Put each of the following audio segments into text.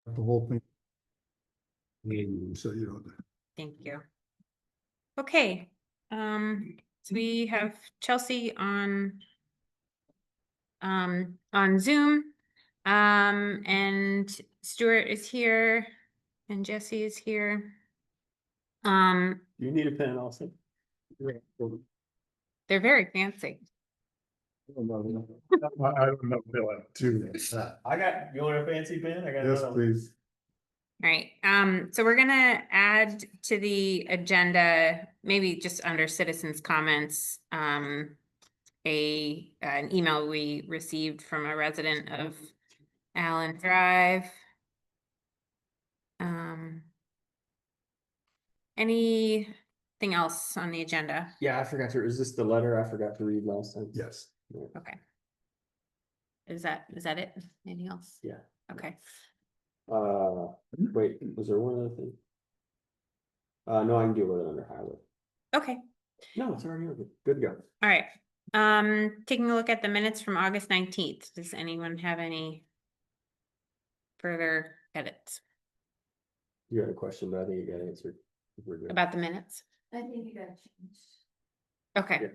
the whole thing. So you don't. Thank you. Okay, so we have Chelsea on Zoom. And Stuart is here and Jesse is here. You need a pen also? They're very fancy. I don't know, Bill, too. I got, you want a fancy pen? I got Yes, another one. please. All right, so we're gonna add to the agenda, maybe just under citizens' comments, an email we received from a resident of Allen Drive. Anything else on the agenda? Yeah, I forgot to, is this the letter I forgot to read last time? Yes. Okay. Is that it? Anything else? Yeah. Okay. Wait, was there one other thing? No, I can deal with it under highway. Okay. No, it's already over. Good to go. All right. Taking a look at the minutes from August 19th. Does anyone have any further edits You had a question, but I think you got answered. We're good. about the minutes? I think you got changed. Okay.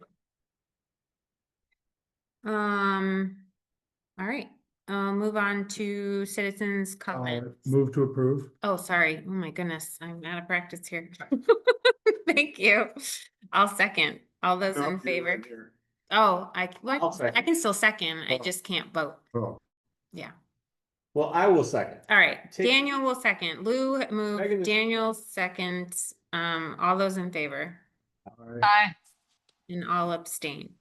All right. I'll move on to citizens' comments. Move to approve. Oh, sorry. Oh my goodness. I'm out of practice here. Thank you. I'll second. All those in favor? Oh, I'll second. I can still second. I Oh. just can't vote. Oh, Yeah. Well, I will second. All right. Take- Daniel will second. Lou Megan moved. is- Daniel seconds. All those in favor? aye. And all abstain.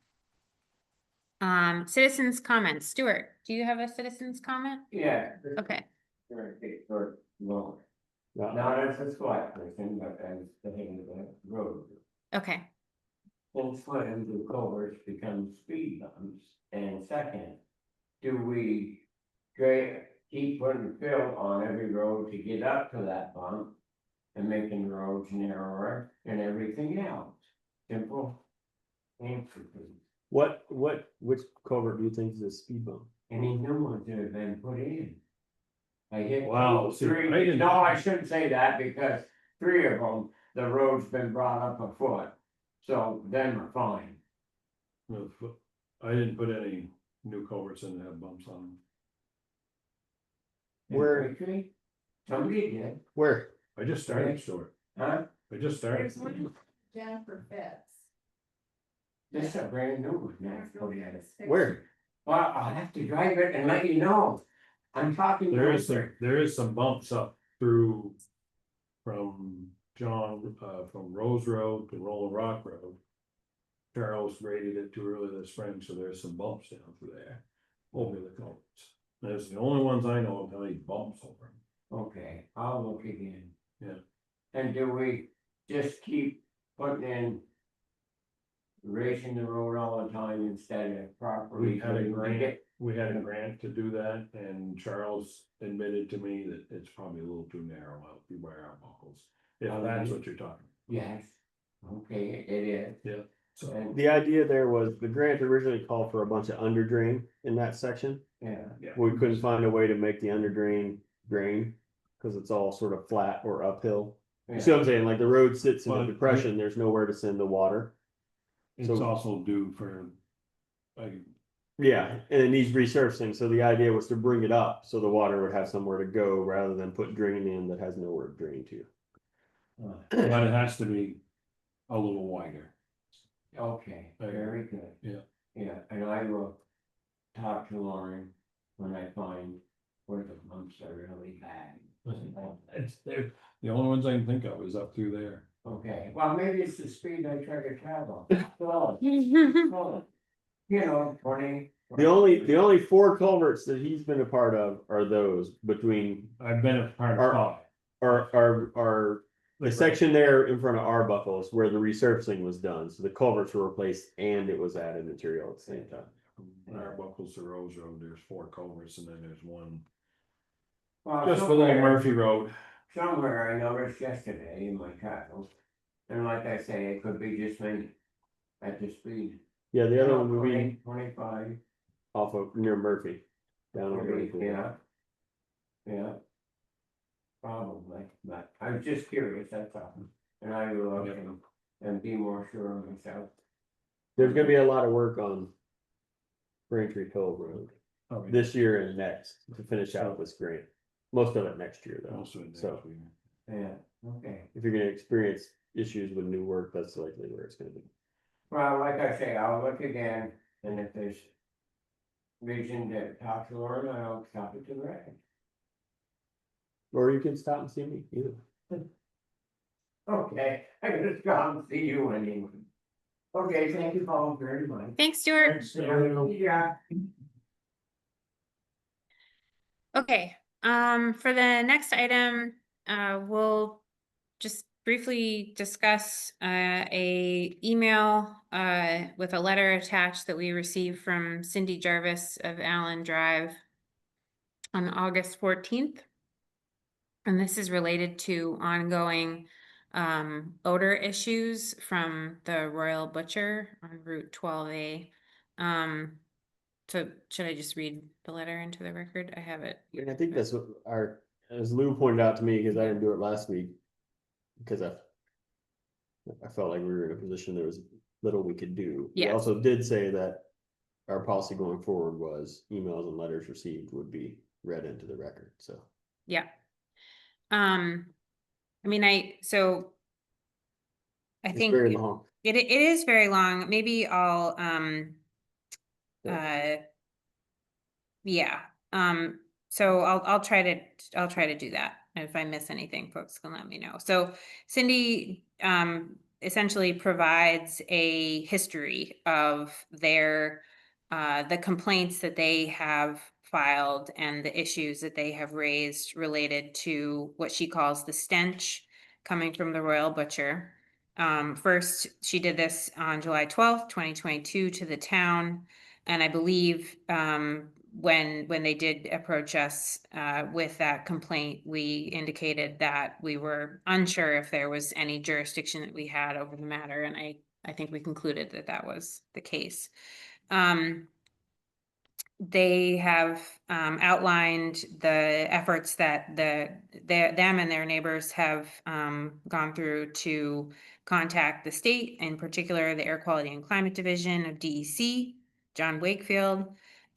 Citizens' comments. Stuart, do you have a citizen's comment? Yeah. Okay. Well, No. not as a select person, but as the head of the road. Okay. Since when do culverts become speed bumps? And second, do we keep putting fill on every road to get up to that bump? And making roads narrower and everything else? Simple answer, please. Which culvert do you think is a speed bump? Any new ones that have been put in? I hit Wow, see, I three, didn't- no, I shouldn't say that because three of them, the road's been brought up a foot. So them are fine. I didn't put any new culverts in that have bumps on them. Where- Braintree? Somebody did, Where? I just started, Stuart. huh? I just started. There's one Jennifer Fitz. This is a brand new one now. Where? Well, I'll have to drive it and let you know. I'm talking. There is some bumps up through. From from Rose Road to Rolling Rock Road. Charles graded it too early this spring, so there's some bumps down through there. Over the culverts. That's the only ones I know of how many bumps over them. Okay, I'll look again. Yeah. And do we just keep putting in? Racing the road all the time instead of properly. We had a grant to do that, and Charles admitted to me that it's probably a little too narrow out where our buckles. If that's what you're talking, Yes, okay, it is. so. And, The idea there was the grant originally called for a bunch of under drain in that section. yeah, We couldn't find a way to make the under drain drain. Cause it's all sort of flat or uphill. You see what I'm saying? Like the road sits in a But- depression, there's nowhere to send the water. It's So- also due for, like, Yeah, and it needs resurfacing, so the idea was to bring it up, so the water would have somewhere to go rather than put drain in that has nowhere to drain to. but it has to be a little wider. okay, very good. Yeah. Yeah, and I will talk to Lauren when I find where the bumps are really bad. The only ones I can think of is up through there. Okay, well, maybe it's the speed I try to travel. Well, you know, 20. The only 4 culverts that he's been a part of are those between I've been a part Are- of our the section there in front of Arbuckle is where the resurfacing was done, so the culverts were replaced and it was added material at the same time. Our Buckles to Rose Road, there's 4 culverts and then there's one Well, just below somewhere- Murphy Road. Somewhere I noticed yesterday in my travels, and like I say, it could be just me at the speed. Yeah, the other one would be 25. off of near Murphy. Down on Murphy. Yeah. Yeah, probably, but I was just curious, that's all. And I will look and be more sure of myself. There's gonna be a lot of work on Braintree Cove Road Oh, yeah. this year and next to finish out this grant. Most of it next year though. Also in So there. Yeah, okay. if you're gonna experience issues with new work, that's likely where it's gonna be. Well, like I say, I'll look again, and if there's reason to talk to Lauren, I'll stop it to the record. Or you can stop and see me either. Okay, I can just come and see you anyway. Okay, thank you, Paul, very much. Thanks, Stuart. Yeah. Okay, for the next item, we'll just briefly discuss a email with a letter attached that we received from Cindy Jarvis of Allen Drive on August 14th. And this is related to ongoing odor issues from the Royal Butcher on Route 12A. So should I just read the letter into the record? I have it. And I think that's what as Lou pointed out to me, because I didn't do it last week. Because I felt like we were in a position there was little we could do. We Yes. also did say that our policy going forward was emails and letters received would be read into the record, so. Yeah. I mean, I It's think very long. it is very long. Maybe I'll yeah. So I'll try to do that. And if I miss anything, folks can let me know. So Cindy essentially provides a history of their the complaints that they have filed and the issues that they have raised related to what she calls the stench coming from the Royal Butcher. First, she did this on July 12th, 2022 to the town. And I believe when they did approach us with that complaint, we indicated that we were unsure if there was any jurisdiction that we had over the matter. And I think we concluded that that was the case. They have outlined the efforts that them and their neighbors have gone through to contact the state, in particular the Air Quality and Climate Division of DEC, John Wakefield,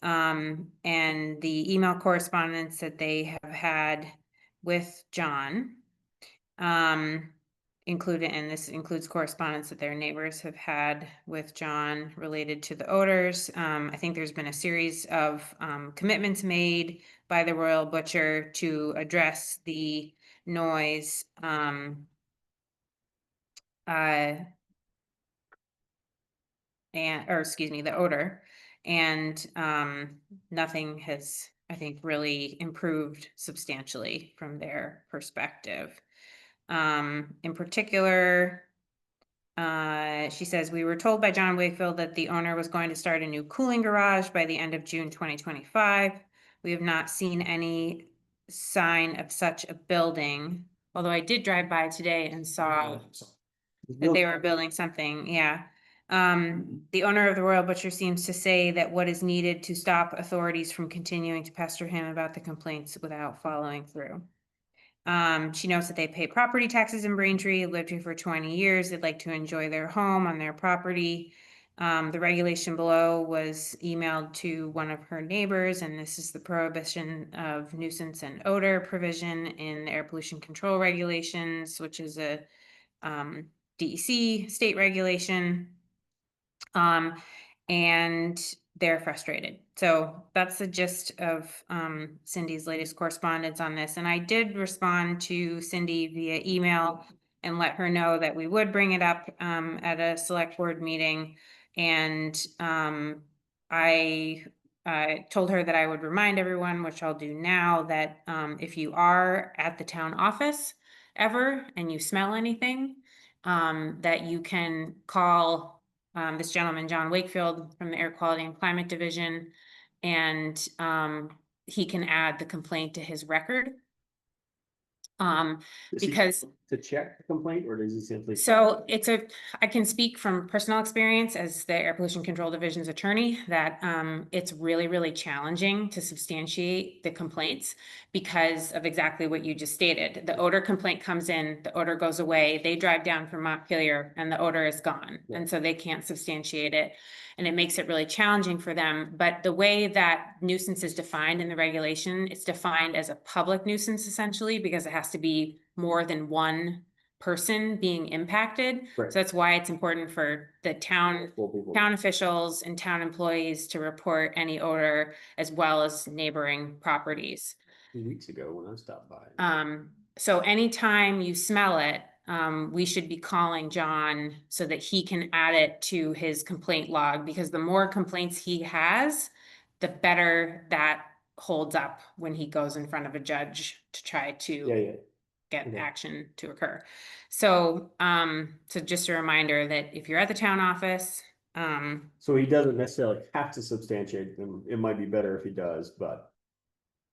and the email correspondence that they have had with John. And this includes correspondence that their neighbors have had with John related to the odors. I think there's been a series of commitments made by the Royal Butcher to address the noise the odor, and nothing has, I think, really improved substantially from their perspective. In particular, she says, we were told by John Wakefield that the owner was going to start a new cooling garage by the end of June 2025. We have not seen any sign of such a building, although I did drive by today and saw that they were building something. Yeah. The owner of the Royal Butcher seems to say that what is needed to stop authorities from continuing to pester him about the complaints without following through. She knows that they pay property taxes in Braintree, lived here for 20 years. They'd like to enjoy their home on their property. The regulation below was emailed to one of her neighbors, and this is the prohibition of nuisance and odor provision in the air pollution control regulations, which is a DEC state regulation. And they're frustrated. So that's the gist of Cindy's latest correspondence on this. And I did respond to Cindy via email and let her know that we would bring it up at a select board meeting. And I told her that I would remind everyone, which I'll do now, that if you are at the town office ever and you smell anything, that you can call this gentleman, John Wakefield from the Air Quality and Climate Division, and he can add the complaint to his record. Because to check the complaint, or does he simply? So I can speak from personal experience as the Air Pollution Control Division's attorney, that it's really, really challenging to substantiate the complaints because of exactly what you just stated. The odor complaint comes in, the odor goes away, they drive down from Montpelier and the odor is gone. Yeah. And so they can't substantiate it. And it makes it really challenging for them. But the way that nuisance is defined in the regulation, it's defined as a public nuisance essentially, because it has to be more than one person being impacted. Right. So that's why it's important for the town Well, officials and town employees to report any odor as well as neighboring properties. 2 weeks ago when I stopped by. So anytime you smell it, we should be calling John so that he can add it to his complaint log, because the more complaints he has, the better that holds up when he goes in front of a judge to try to Yeah. get Okay. action to occur. So, so just a reminder that if you're at the town office, So he doesn't necessarily have to substantiate them. It might be better if he does, but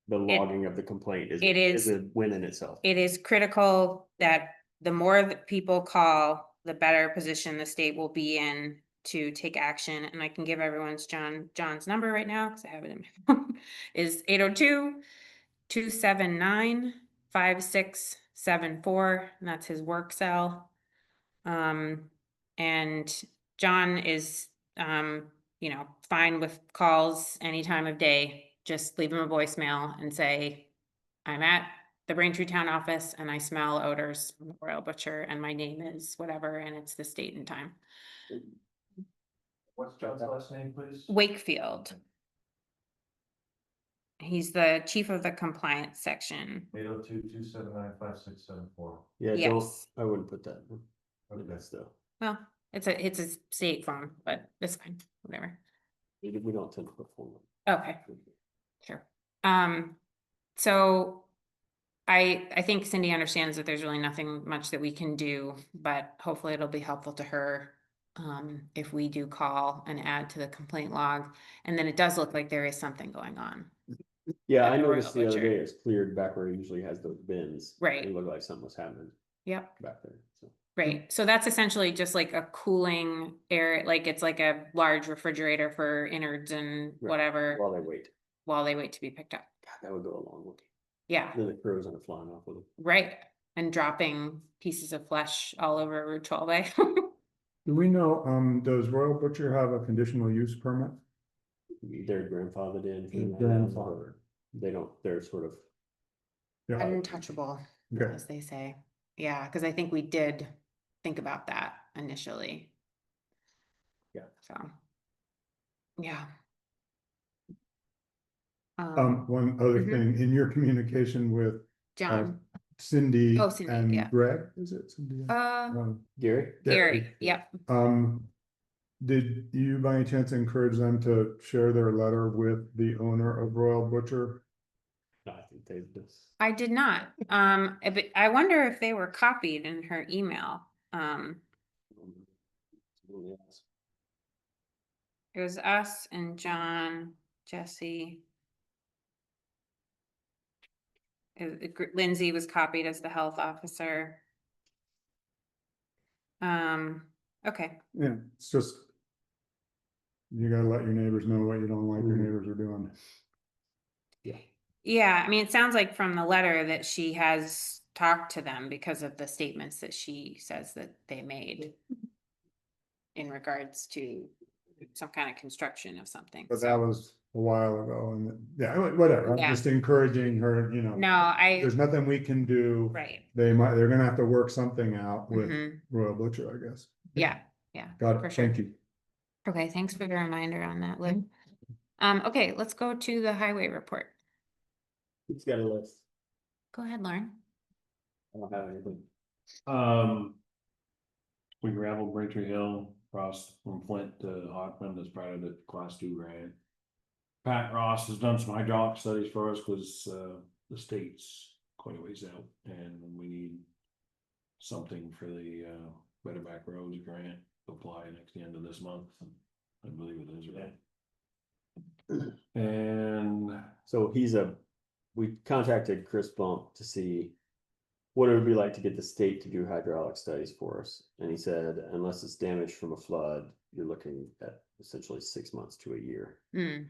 the logging of the complaint is a win in itself. it is critical that the more that people call, the better position the state will be in to take action. And I can give everyone's John's number right now, because I have it in my phone, is 802-279-5674, and that's his work cell. And John is, fine with calls any time of day. Just leave him a voicemail and say, I'm at the Braintree Town office and I smell odors from the Royal Butcher and my name is whatever, and it's this date and time. What's John's last name, please? Wakefield. He's the chief of the compliance section. 802-279-5674. Yeah, Yes. I wouldn't put that. Okay. That's still, Well, it's a state phone, but it's fine, whatever. we don't tend to put phone. Okay, sure. So I think Cindy understands that there's really nothing much that we can do, but hopefully it'll be helpful to her if we do call and add to the complaint log. And then it does look like there is something going on. Yeah, At I the Royal noticed the other Butcher. day it's cleared back where it usually has those bins. Right. It looked like something was happening Yep. back there. So. Right. So that's essentially just like a cooling air, like it's like a large refrigerator for innards and Right. whatever While they wait. to be picked up. God, that would go a long way. Yeah. Then the crows aren't flying off with them. Right. And dropping pieces of flesh all over Route 12A. Do we know, does Royal Butcher have a conditional use permit? They're grandfathered in. Grandfathered. They don't, they're sort of, Yeah, Untouchable, okay. as they say. Yeah, because I think we did think about that initially. Yeah. So. Yeah. One other Mhm. thing, in your communication with John, Cindy Oh, Cindy, and yeah. Greg, is it Cindy? Gary? Gary, yep. Did you by any chance encourage them to share their letter with the owner of Royal Butcher? No, I think they just. I did not. But I wonder if they were copied in her email. It was us and John, Jesse. Lindsay was copied as the health officer. Okay, Yeah, it's just. You gotta let your neighbors know what you don't like your Mhm. neighbors are doing. yeah, I mean, it sounds like from the letter that she has talked to them because of the statements that she says that they made in regards to some kind of construction of something. But that was a while ago and yeah, whatever, I'm Yeah. just encouraging her, you know. No, There's nothing we can do. right. They're gonna have to work something out with Mhm. Royal Butcher, I guess. Yeah, Got for it, sure. thank you. Okay, thanks for the reminder on that, Liv. Okay, let's go to the highway report. He's got a list. Go ahead, Lauren. I don't have anything. We gravelled Braintree Hill across from Flint to Hockman as part of the class 2 grant. Pat Ross has done some hydraulic studies for us because the state's quite a ways out and we need something for the Better Back Roads grant to apply next the end of this month. I believe it is, right? And So we contacted Chris Bump to see what it would be like to get the state to do hydraulic studies for us. And he said, unless it's damaged from a flood, you're looking at essentially 6 months to a year. Mm,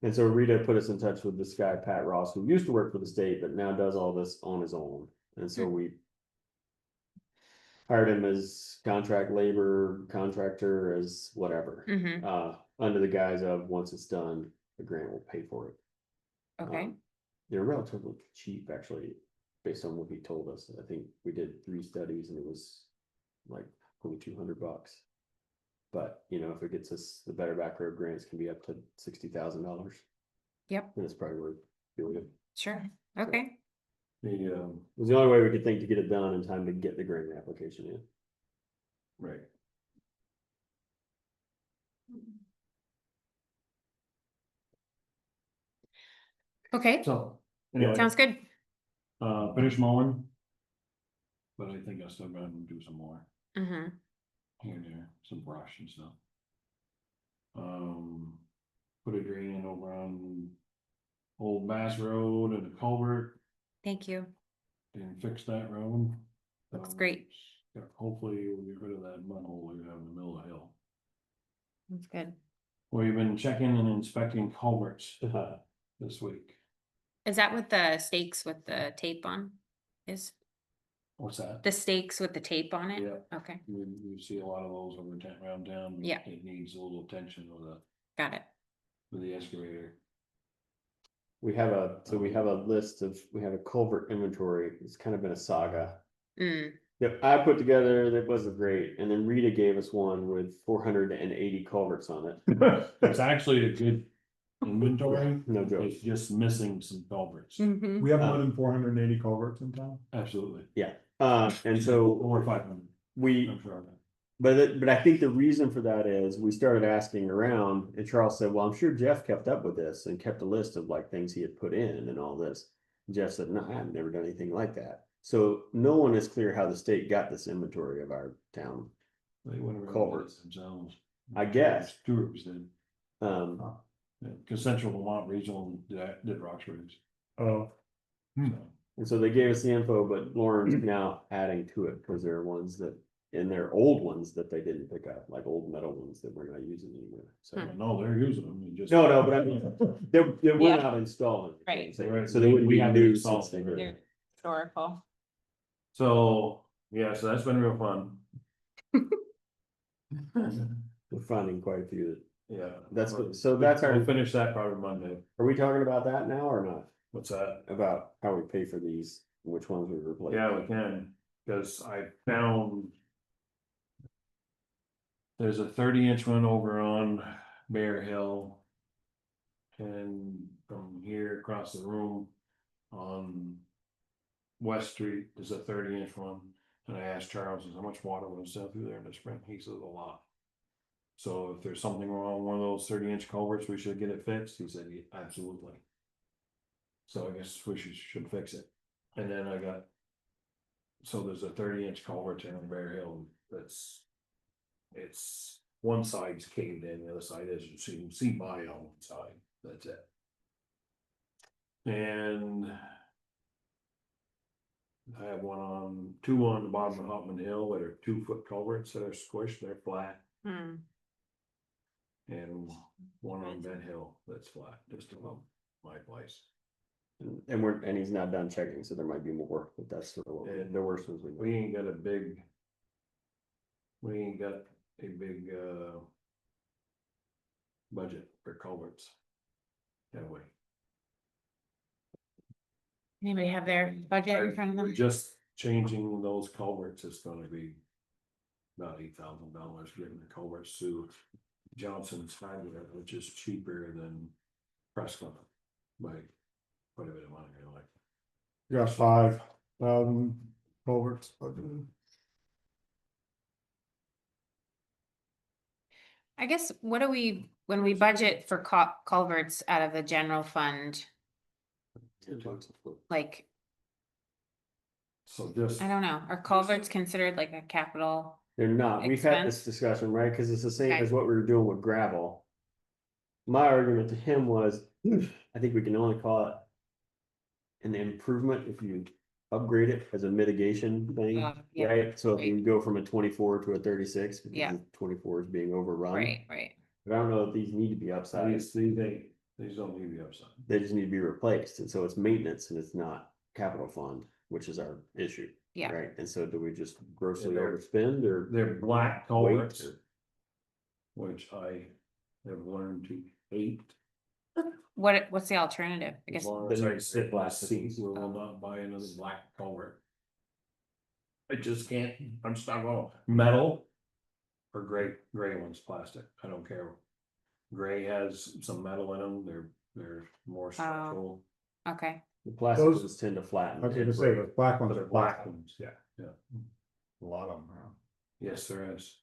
And so Rita put us in touch with this guy, Pat Ross, who used to work for the state, but now does all this on his own. And so we hired him as contract labor, contractor, as whatever. mhm, Under the guise of, once it's done, the grant will pay for it. okay, They're relatively cheap, actually, based on what he told us. I think we did 3 studies and it was like only $200. But, you know, if it gets us, the Better Back Road grants can be up to $60,000. yep, And it's probably worth doing it. sure, okay, The, It was the only way we could think to get it done in time to get the grant application in. right. okay, So, anyway, sounds good. finish mowing. But I think I still gonna do some more Mm-hmm, here and there, some brush and stuff. Put a drain in over on Old Bass Road and the culvert thank you, and fix that road. looks great, Yeah, hopefully we'll get rid of that mud hole we have in the middle of the hill. that's good. We've been checking and inspecting culverts this week. Is that what the stakes with the tape on is? What's that? The stakes with the tape on it? Yeah. Okay, We see a lot of those over around town. Yeah. It needs a little attention got it. with the excavator. We have a list of, we have a culvert inventory. It's kind of been a saga. Mm, That I put together that wasn't great. And then Rita gave us one with 480 culverts on it. It's actually a good inventory. No joke. It's just missing some culverts. mhm, We have more than 480 culverts in town. Absolutely. And so Over 500, we, I'm sure of that. but I think the reason for that is we started asking around and Charles said, well, I'm sure Jeff kept up with this and kept a list of like things he had put in and all this. Jeff said, no, I've never done anything like that. So no one is clear how the state got this inventory of our town. They went around Culverts. themselves. I guess. Stewards did, Um, cause Central Vermont Regional did Roxbury's. Oh, So, and so they gave us the info, but Lauren's now adding to it because there are ones that, and they're old ones that they didn't pick up, like old metal ones that we're not using anymore. So, no, they're using them, you just. no, but I mean, we're Yeah. not installing. Right. So they wouldn't We be haven't new installed since they them. were. Yeah. Historical. So, yeah, so that's been real fun. We're finding quite a few. Yeah. That's good. So that's our- We'll finish that probably Monday. Are we talking about that now or not? What's that? About how we pay for these, which ones we replace? Yeah, we can, cause I found. There's a 30-inch one over on Bear Hill. And from here across the room on West Street, there's a 30-inch one. And I asked Charles, how much water was down through there in the spring? He says a lot. So if there's something wrong with one of those 30-inch culverts, we should get it fixed. He said, "Yeah, absolutely." So I guess we should fix it. And then I got. So there's a 30-inch culvert in Bear Hill that's. It's one side's caved in, the other side isn't, so you can see by on one side, that's it. And. I have two on the bottom of Hopman Hill that are 2-foot culverts that are squished, they're flat. Hmm, And one on Ben Hill that's flat, just above my place. And he's not done checking, so there might be more, but that's sort of what And the worst ones we know. We ain't got a big. We ain't got a big budget for culverts. Have we? anybody have their budget in front of We're them? just changing those culverts, it's gonna be. About $8,000 getting the culverts to Johnson's Fiber, which is cheaper than Prescott. By quite a bit of money, like. you got 5,000 culverts budgeted. I guess, what do we, when we budget for culverts out of the general fund, like, So just. I don't know, are culverts considered like a capital? They're not, we've had this Expense? discussion, right, cause it's the same Okay. as what we were doing with gravel. My argument to him was, I think we can only call it. An improvement if you upgrade it as a mitigation thing, Yeah, right? So if right. you go from a 24 to a 36, Yeah. because the 24 is being overrun. right. But I don't know if these need to be upsized. These don't need to be upside. They just need to be replaced, and so it's maintenance and it's not capital fund, which is our issue. Yeah. Right, and so do we just grossly Yeah, they're- overspend or? They're black wait, culverts, or- which I have learned to hate. What's the alternative? I As guess, long Then as you I just sit in black the the seat, seats. we will not buy another black culvert. I just can't, I'm just not going, metal or gray ones, plastic, I don't care. Gray has some metal in them, they're more structural, okay, The plastic Those- ones tend to flatten. I was and gonna say, break. the black but ones they're are black black. ones, Yeah. yeah. A lot of them around. Yes, there is.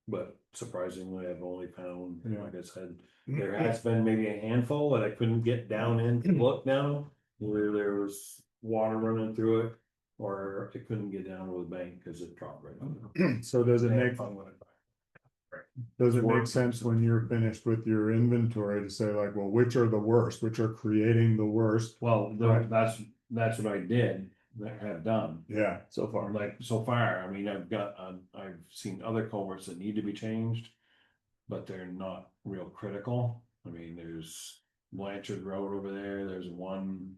But surprisingly, I've only found, Yeah. like I said, there has been maybe a handful that I couldn't get down in to look down. Where there was water running through it, or I couldn't get down to the bank because it dropped right on. So does it They had make, fun with it. does it Work. make sense when you're finished with your inventory to say like, well, which are the worst, which are creating the worst? Well, Right. that's what I did, that have done. Yeah, So far, Like, so far, I mean, I've seen other culverts that need to be changed. But they're not real critical. I mean, there's Blanchard Road over there, there's one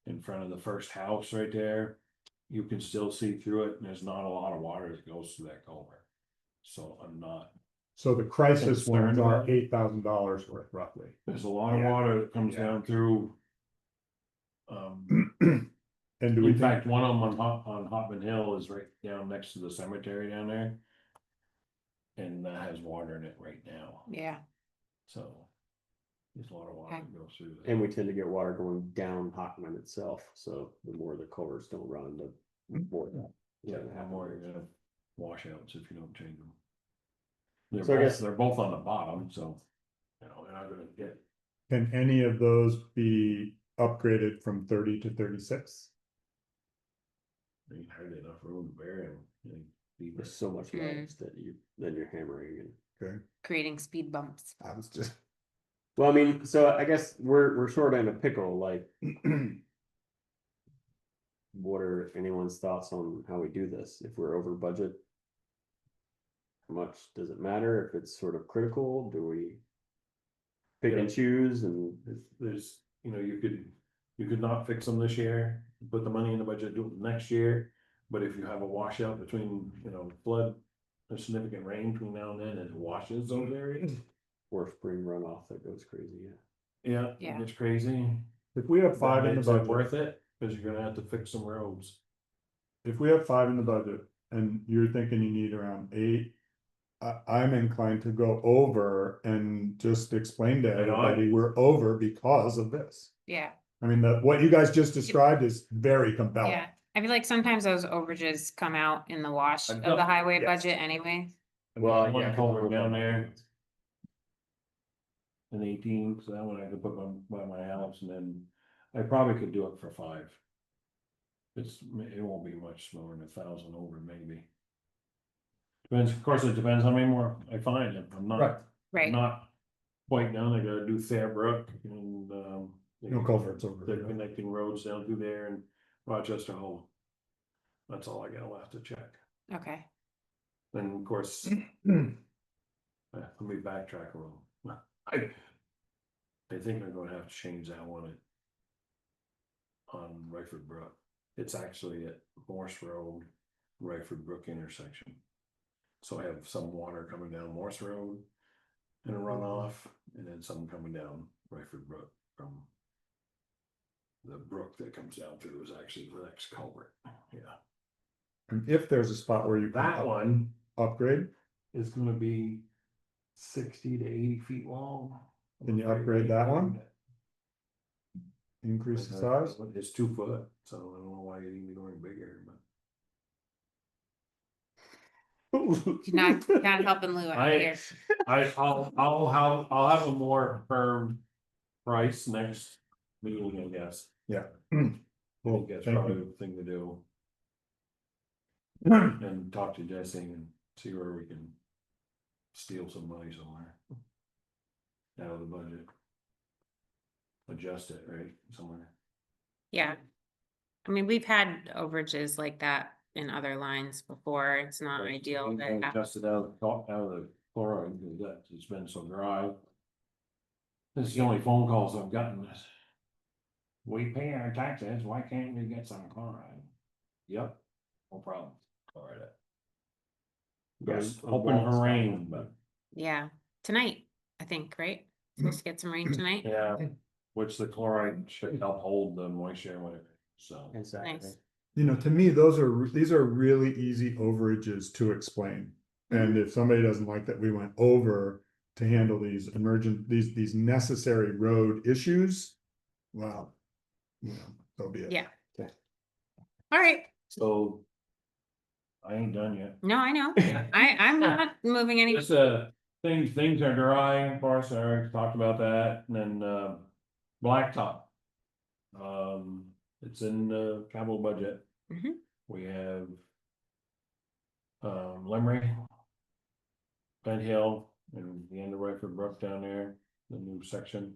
in front of the first house right there. You can still see through it, and there's not a lot of water that goes through that culvert. So I'm not, so the crisis Concerned ones are about it. $8,000 worth roughly. there's a lot of Yeah. water that comes Yeah. down through. And do we In think, fact, one of them on Hopman Hill is right down next to the cemetery down there. And that has water in it right now, yeah, so. There's a lot of water Okay. that goes through there. and we tend to get water going down Hockman itself, so the more the culverts don't run, the more. Yeah, the more you're gonna washouts if you don't change them. They're So I both, guess- they're both on the bottom, so, you know, they're not gonna get, can any of those be upgraded from 30 to 36? they ain't hardly enough room to bury them. There's so much legs that then you're hammering and. Okay, creating speed bumps. I was just. Well, I mean, so I guess we're sort of in a pickle, like. What are anyone's thoughts on how we do this, if we're over budget? How much does it matter, if it's sort of critical, do we? Pick and choose and, There's, you know, you could not fix them this year, put the money in the budget, do it next year. But if you have a washout between, you know, flood, a significant rain between now and then, and it washes those areas. or spring runoff that goes crazy, yeah. Yeah, Yeah. it gets crazy. If we have 5 in the Is it budget, worth it? Cause you're gonna have to fix some roads. if we have 5 in the budget and you're thinking you need around 8. I'm inclined to go over and just explain to I know, I- everybody we're over because of this. Yeah, I mean, what you guys just described is very compelling. yeah, I feel like sometimes those overages come out in the wash I've of got- the highway yes. budget anyway. Well, One yeah, culvert down there. An 18, so that one I could put by my house, and then I probably could do it for 5. It won't be much more than 1,000 over maybe. Depends, of course, it depends how many more I find, if I'm Right. not, Right, not quite done, I gotta do Fairbrook and, No culverts over the there. connecting roads down through there and Rochester Hole. That's all I got left to check, okay, then of course. Let me backtrack a little. I think I'm gonna have to change that one on Rayford Brook. It's actually at Morse Road, Rayford Brook intersection. So I have some water coming down Morse Road and a runoff, and then some coming down Rayford Brook from the brook that comes down through is actually the next culvert, yeah. And if there's a spot where you can That one upgrade, is gonna be 60 to 80 feet long. Can you upgrade that one? increase the size. It's 2 foot, so I don't know why you need to go any bigger, but. not helping Lou out I- here. I'll have a more firm price next meeting, I guess. Yeah. I Well, think that's thank probably you. the thing to do, and talk to Jesse and see where we can steal some money somewhere. Out of the budget. Adjust it, right, somewhere. Yeah. I mean, we've had overages like that in other lines before. It's not ideal We to have. Adjusted out of the chloride, because that, it's been so dry. This is the only phone calls I've gotten is. We pay our taxes, why can't we get some chloride? Yep, no problem, chloride it. Yes, I'm hoping lost for on rain, that. but, Yeah, tonight, I think, right? Supposed to get some rain tonight. yeah, which the chloride should help hold the moisture and whatever, so. Exactly. Nice. You know, to me, these are really easy overages to explain. And if somebody doesn't like that we went over to handle these these necessary road issues, well, you know, so be it. Yeah. Okay. All right. So. I ain't done yet. No, I know. I'm not moving any. Just, things are dry, of course, I already talked about that, and then, blacktop. It's in the capital budget. Mhm. We have. Limerick. Bent Hill, and the end of Rifle Brook down there, the new section.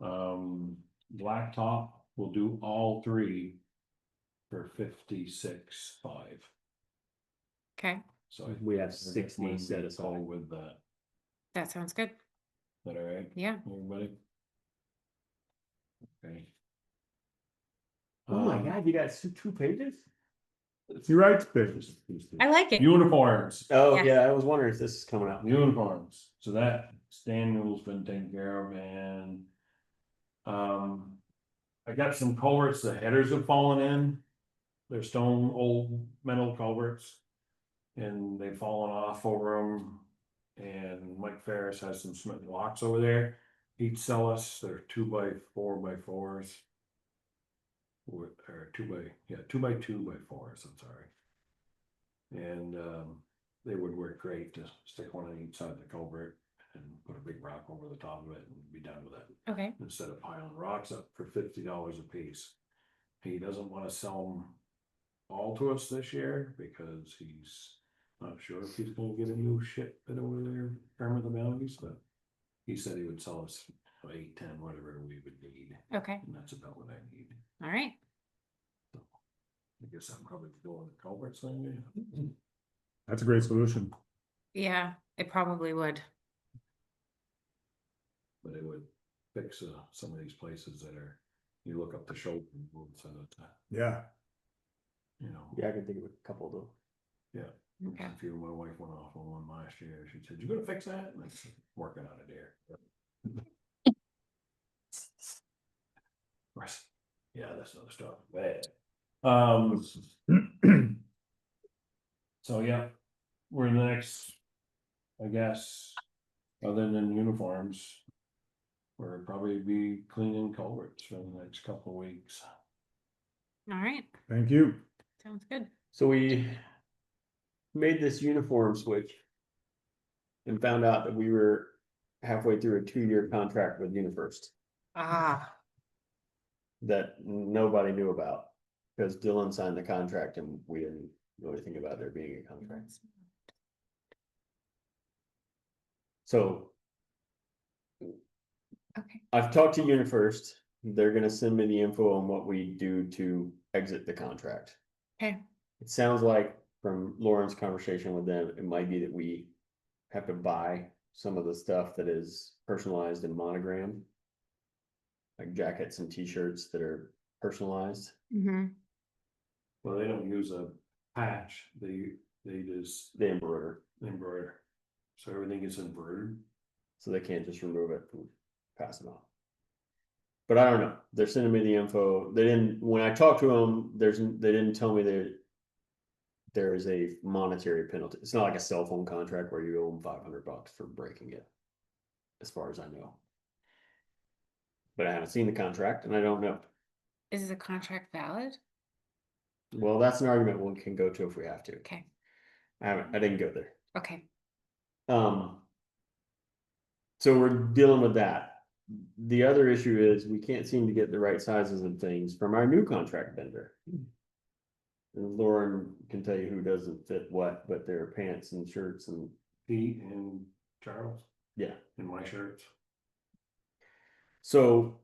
Blacktop will do all three. For 56.5. Okay, So I We have guess 60 when set we aside. go with that. that sounds good. That all right, Yeah. everybody? Okay. Oh my God, you got two pages? He writes things. I like it. Uniforms, Oh, Yeah. yeah, I was wondering if this is coming out. uniforms, so that Stanley's been taken care of, and. I got some culverts, the headers have fallen in. They're stone, old metal culverts. And they've fallen off over them. And Mike Ferris has some cement blocks over there. He'd sell us, they're 2x4x4s. Or 2x2x4s, I'm sorry. And they would work great to stick one on each side of the culvert and put a big rock over the top of it and be done with it. Okay. Instead of piling rocks up for $50 a piece. He doesn't wanna sell them all to us this year because he's not sure if he's gonna get a new ship bit over there, Kermit the Mounties, but he said he would sell us 8, 10, whatever we would need, Okay. and that's about what I need. All right. I guess I'm probably going to culverts then, yeah. That's a great solution. Yeah, it probably would. But it would fix some of these places that are, you look up the shoulder and so that, Yeah. you know. Yeah, I can think of a couple though. Yeah. Okay. A few, my wife went off on one last year, she said, "You gonna fix that?" And I said, "Working on it there." Of course, yeah, that's another stuff, but, so yeah, we're in the next, I guess, other than uniforms. We'll probably be cleaning culverts for the next couple of weeks. All right. Thank you. Sounds good. So we made this uniform switch. And found out that we were halfway through a 2-year contract with UniFirst Ah, that nobody knew about. Because Dylan signed the contract and we didn't know anything about there being a contract. So okay. I've talked to UniFirst. They're gonna send me the info on what we do to exit the contract. Okay. It sounds like from Lauren's conversation with them, it might be that we have to buy some of the stuff that is personalized and monogrammed. Like jackets and t-shirts that are personalized. Mm-hmm. Well, they don't use a patch, they just They embroider, embroider. So everything is embroidered. so they can't just remove it and pass it on. But I don't know, they're sending me the info, they didn't, when I talked to them, they didn't tell me that there is a monetary penalty. It's not like a cell phone contract where you owe them $500 for breaking it. As far as I know. But I haven't seen the contract and I don't know. Is the contract valid? Well, that's an argument one can go to if we have to. Okay. I didn't go there. Okay. So we're dealing with that. The other issue is we can't seem to get the right sizes of things from our new contract vendor. And Lauren can tell you who doesn't fit what, but their pants and shirts and Pete and Charles yeah. in my shirts. So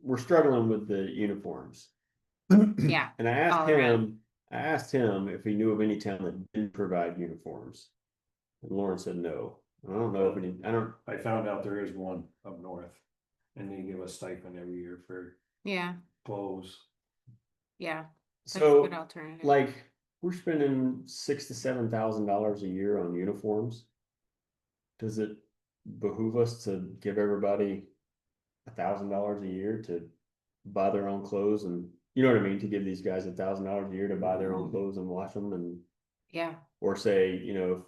we're struggling with the uniforms. Yeah, And I all around. asked him if he knew of any town that didn't provide uniforms. And Lauren said no. I don't know if any, I don't, I found out there is one up north. And they give a stipend every year for yeah, clothes. yeah. That's a so good alternative. like, we're spending $6,000 to $7,000 a year on uniforms. Does it behoove us to give everybody $1,000 a year to buy their own clothes and, you know what I mean, to give these guys $1,000 a year to buy their own clothes and wash them and, Yeah, or say, you know,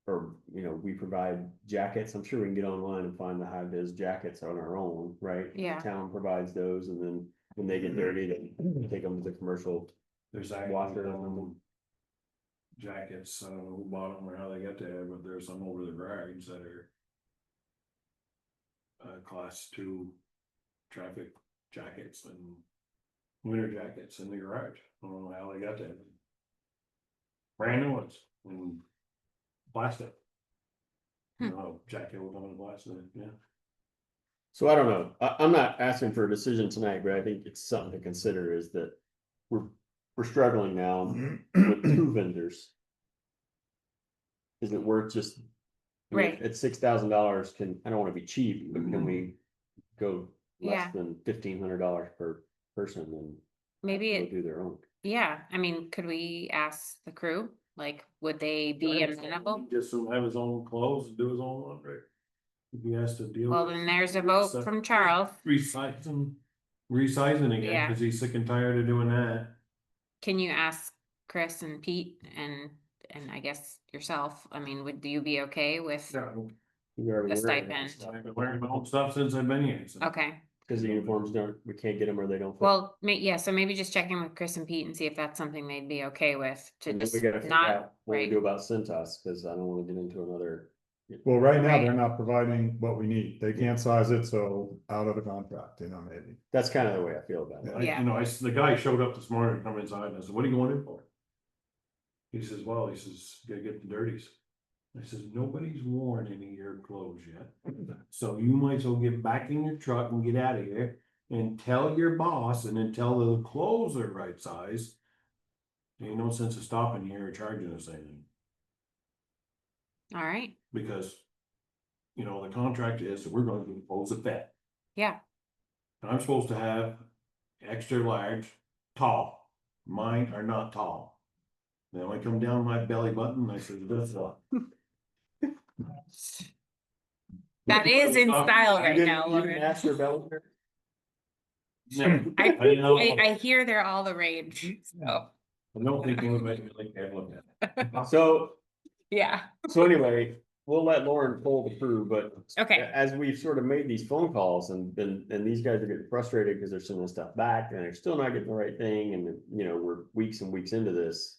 or, you know, we provide jackets. I'm sure we can get online and find the high vis jackets on our own, right? Yeah. The town provides those, and then when they get dirty, they take them to the commercial There's actually washer. jackets, I don't know who bought them or how they got there, but there's some over the garage that are. Class 2 traffic jackets and winter jackets in the garage. I don't know how they got that. Brand new ones and plastic. You know, jacket with them in plastic, yeah. So I don't know. I'm not asking for a decision tonight, but I think it's something to consider is that we're struggling now with 2 vendors. Is it worth just? I mean, Right. At $6,000, I don't want to be cheap, but can we go Yeah. less than $1,500 per person and maybe go it, do their own? yeah, I mean, could we ask the crew, like, would they be amenable? Just to have his own clothes and do his own laundry. If he has to deal Well, with. then there's a vote from Charles. Resizing again, Yeah. cause he's sick and tired of doing that. Can you ask Chris and Pete and I guess yourself, I mean, would you be okay with You already the were, stipend? I've been wearing my own stuff since I've been here. so. Okay, because the uniforms we can't get them or they don't fit. well, yeah, so maybe just check in with Chris and Pete and see if that's something they'd be okay with to And then just we gotta figure not, out what we right, do about Cintas, because I don't want to get into another. Well, right now, Right. they're not providing what we need. They can't size it, so out of the contract, you know, maybe. That's kind of the way I feel about it. Yeah. You know, the guy showed up this morning, come inside and I said, what are you going in for? He says, well, he says, gotta get the dirties. I says, nobody's worn any of your clothes yet. So you might as well get back in your truck and get out of here and tell your boss and then tell the clothes are right size. There ain't no sense of stopping here or charging us anything, all right, because, you know, the contract is that we're gonna do clothes that fit. yeah, And I'm supposed to have extra large, tall. Mine are not tall. Then I come down my belly button, I said, this one. that is in style You right didn't- now, you didn't Lauren. ask for a belt? I know. I hear they're all the rage, so, I don't think anybody really can look at it. So yeah, anyway, we'll let Lauren pull the crew, but. Okay. As we've sort of made these phone calls and these guys are getting frustrated because they're sending stuff back and they're still not getting the right thing, and you know, we're weeks and weeks into this.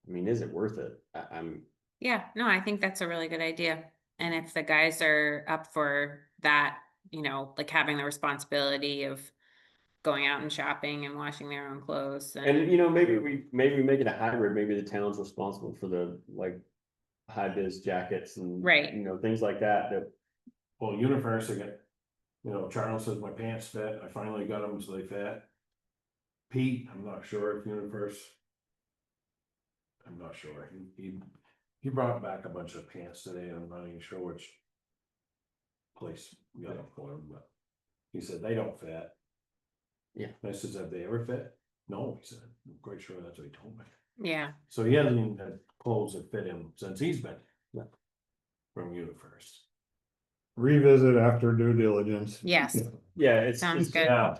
I mean, is it worth it? I'm. yeah, no, I think that's a really good idea. And if the guys are up for that, you know, like having the responsibility of going out and shopping and washing their own clothes, then, And you know, maybe we make it a hybrid, maybe the town's responsible for the like high vis jackets and. Right. You know, things like that. Well, UniFirst again, you know, Charles says my pants fit, I finally got them so they fit. Pete, I'm not sure if UniFirst. I'm not sure, he brought back a bunch of pants today, I'm not even sure which. Place got them for him, but he said they don't fit. Yeah. I said, have they ever fit? No, he said, I'm quite sure that's what he told me. yeah, So he hasn't even had clothes that fit him since he's been. Yeah. From UniFirst. Revisit after due diligence. yes, Yeah, it's. Sounds good. Yeah,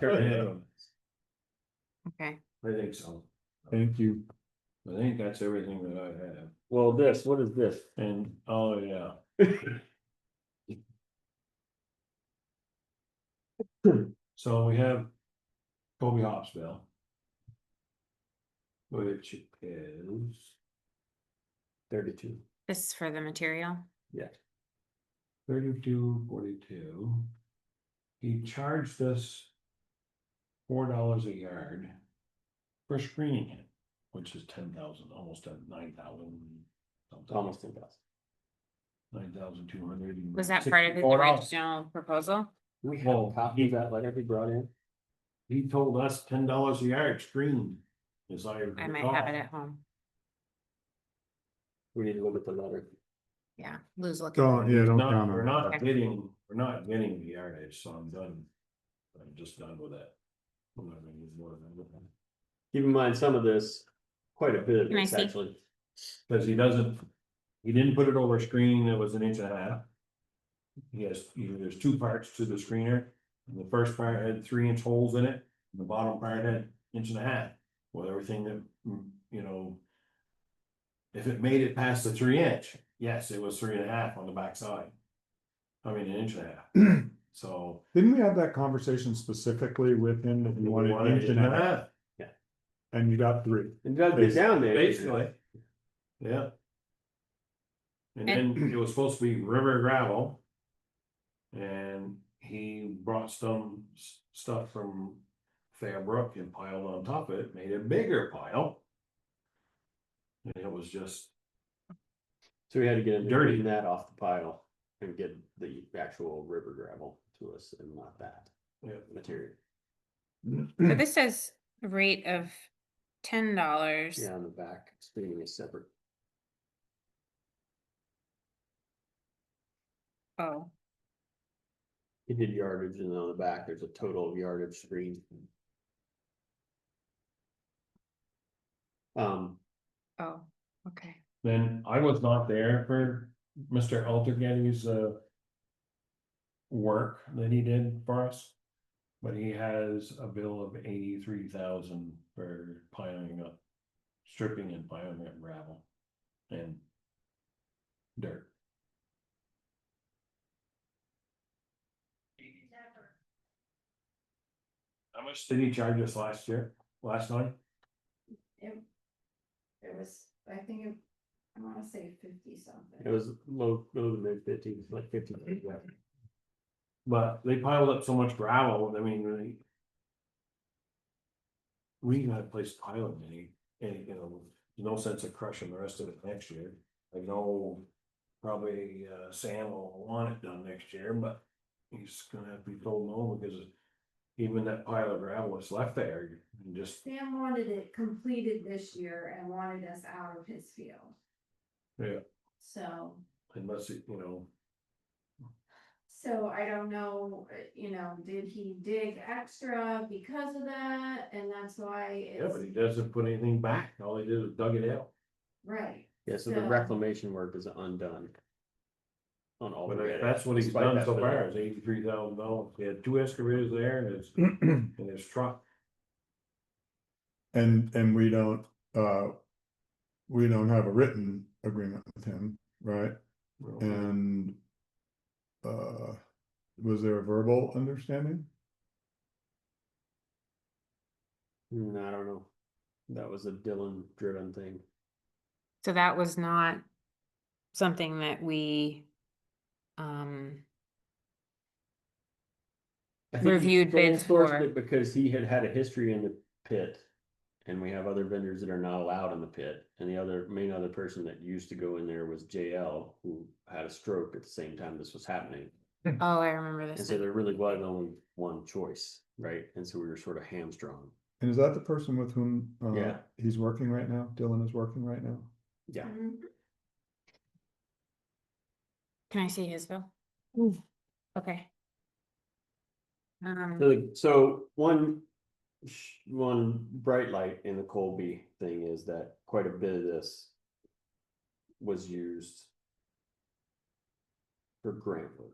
okay. I think so. Thank you. I think that's everything that I have. Well, what is this? And, oh, yeah. So we have Kobe Hopsville. Which is 32. This is for the material, Yeah. 32.42. He charged us $4 a yard for screening it, which is 10,000, almost at 9,000. Almost 10,000. 9,200. was that part of his original proposal? We have Well, a copy of that letter he brought in. He told us $10 a yard screened, as I I might have it recall. at home. We need to look at the letter. Yeah, Lou's looking. Don't, yeah, don't Not- count We're on not that. we're not getting the yardage, so I'm done. I'm just done with that. I'm not gonna use more than that. Keep in mind, some of this, quite a bit of Can I this see? actually. Cause he didn't put it over a screen that was 1.5 inches. There's 2 parts to the screener. And the first part had 3-inch holes in it, and the bottom part had 1.5 inches. Well, everything that, you know. If it made it past the 3-inch, yes, it was 3.5 on the backside. I mean, 1.5 inches. So. Didn't we have that conversation specifically with him that you wanted Wanted 1.5 inches? And you got 3. And you gotta get down there. Basically. Yeah. And then it was supposed to be river gravel. And he brought some stuff from Fairbrook and piled on top of it, made a bigger pile. And it was just, So we had to get him to Dirty. clean that off the pile and get the actual river gravel to us and not that yeah, material. So this says a rate of $10. Yeah, on the back, screening is separate. Oh, He did yardage and on the back, there's a total yardage screen. oh, okay. then I was not there for Mr. Altergetty's work that he did for us. But he has a bill of 83,000 for piling up, stripping and piling up gravel and dirt. How much did he charge us last time? It was, I think, I wanna say 50 something. It was low to mid 50s, like 50. But they piled up so much gravel, I mean, we got a place to pile it, and, you know, no sense of crushing the rest of it next year. I know probably, Sam will want it done next year, but he's gonna have to be told no, because even that pile of gravel that's left there, you just, Sam wanted it completed this year and wanted us out of his field, yeah, so. unless it, you know. So I don't know, did he dig extra because of that, and that's why Yeah, it's, but he doesn't put anything back, all he did was dug it out. right. Yeah, so the reclamation work is undone. On all the But red that's what he's despite done that so bill. far, is $83,000, he had 2 excavators there and his truck. And we don't have a written agreement with him, right? And was there a verbal understanding? I don't know. That was a Dylan driven thing. So that was not something that we I think he reviewed bids transferred for. it because he had a history in the pit. And we have other vendors that are not allowed in the pit. And the main other person that used to go in there was JL, who had a stroke at the same time this was happening. Oh, I remember And this. so there really was only one choice, right? And so we were sort of hamstrung. And is that the person with whom Yeah. he's working right now? Dylan is working right now? Yeah. Mhm. Can I see his bill? Okay. So one bright light in the Colby thing is that quite a bit of this was used for grant work.